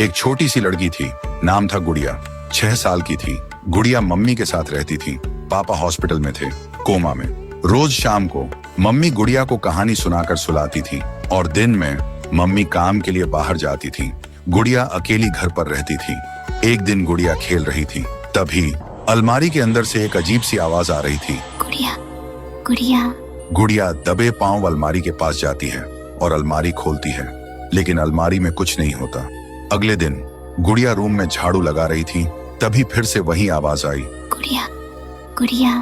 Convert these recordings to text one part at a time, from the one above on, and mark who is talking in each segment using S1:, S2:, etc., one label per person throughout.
S1: एक छोटी सी लड़की थी, नाम था गुड़िया। 6 साल की थी। गुड़िया मम्मी के साथ रहती थी। पापा हॉस्पिटल में थे, कोमा में। रोज शाम को मम्मी गुड़िया को कहानी सुनाकर सुलाती थी और दिन में मम्मी काम के लिए बाहर जाती थी। गुड़िया अकेली घर पर रहती थी। एक दिन गुड़िया खेल रही थी, तभी अलमारी के अंदर से एक अजीब सी आवाज आ रही थी।
S2: गुड़िया, गुड़िया।
S1: गुड़िया दबे पांव अलमारी के पास जाती है और अलमारी खोलती है, लेकिन अलमारी में कुछ नहीं होता। अगले दिन गुड़िया रूम में झाड़ू लगा रही थी, तभी फिर से वही आवाज आई।
S2: गुड़िया, गुड़िया।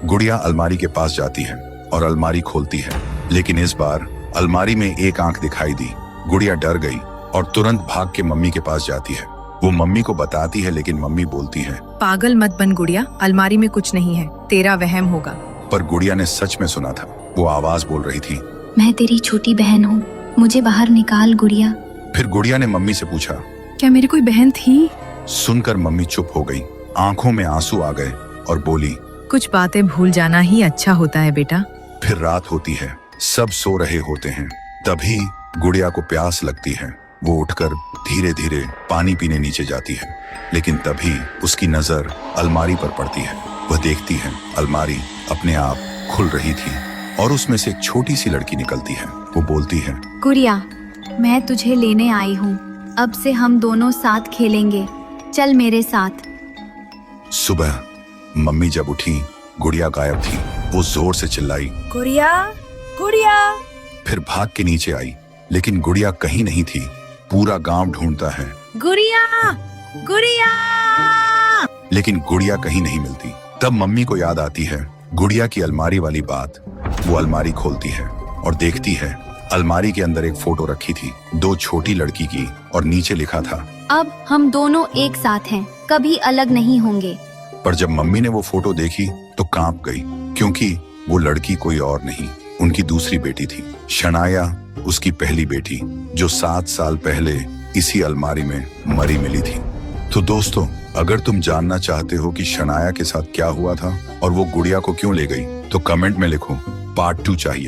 S1: गुड़िया अलमारी के पास जाती है और अलमारी खोलती है, लेकिन इस बार अलमारी में एक आंख दिखाई दी। गुड़िया डर गई और तुरंत भाग के मम्मी के पास जाती है। वो मम्मी को बताती है, लेकिन मम्मी बोलती है,
S3: पागल मत बन गुड़िया, अलमारी में कुछ नहीं है, तेरा वहम होगा।
S1: पर गुड़िया ने सच में सुना था। वो आवाज बोल रही थी,
S2: मैं तेरी छोटी बहन हूँ, मुझे बाहर निकाल गुड़िया।
S1: फिर गुड़िया ने मम्मी से पूछा,
S3: क्या मेरी कोई बहन थी?
S1: सुनकर मम्मी चुप हो गई। आंखों में आंसू आ गए और बोली,
S3: कुछ बातें भूल जाना ही अच्छा होता है बेटा।
S1: फिर रात होती है, सब सो रहे होते हैं। तभी गुड़िया को प्यास लगती है। वो उठकर धीरे धीरे पानी पीने नीचे जाती है, लेकिन तभी उसकी नजर अलमारी पर पड़ती है। वह देखती है अलमारी अपने आप खुल रही थी और उसमें से एक छोटी सी लड़की निकलती है। वो बोलती है,
S2: गुड़िया, मैं तुझे लेने आई हूँ, अब से हम दोनों साथ खेलेंगे, चल मेरे साथ।
S1: सुबह मम्मी जब उठी, गुड़िया गायब थी। वो जोर से चिल्लाई,
S3: गुड़िया, गुड़िया।
S1: फिर भाग के नीचे आई, लेकिन गुड़िया कहीं नहीं थी। पूरा गांव ढूंढता है,
S3: गुड़िया, गुड़िया।
S1: लेकिन गुड़िया कहीं नहीं मिलती। तब मम्मी को याद आती है गुड़िया की अलमारी वाली बात। वो अलमारी खोलती है और देखती है अलमारी के अंदर एक फोटो रखी थी, 2 छोटी लड़की की, और नीचे लिखा था,
S2: अब हम दोनों एक साथ हैं, कभी अलग नहीं होंगे।
S1: पर जब मम्मी ने वो फोटो देखी तो कांप गई, क्योंकि वो लड़की कोई और नहीं, उनकी दूसरी बेटी थी, शनाया, उसकी पहली बेटी, जो 7 साल पहले इसी अलमारी में मरी मिली थी। तो दोस्तों, अगर तुम जानना चाहते हो कि शनाया के साथ क्या हुआ था और वो गुड़िया को क्यों ले गई, तो कमेंट में लिखो, पार्ट 2 चाहिए।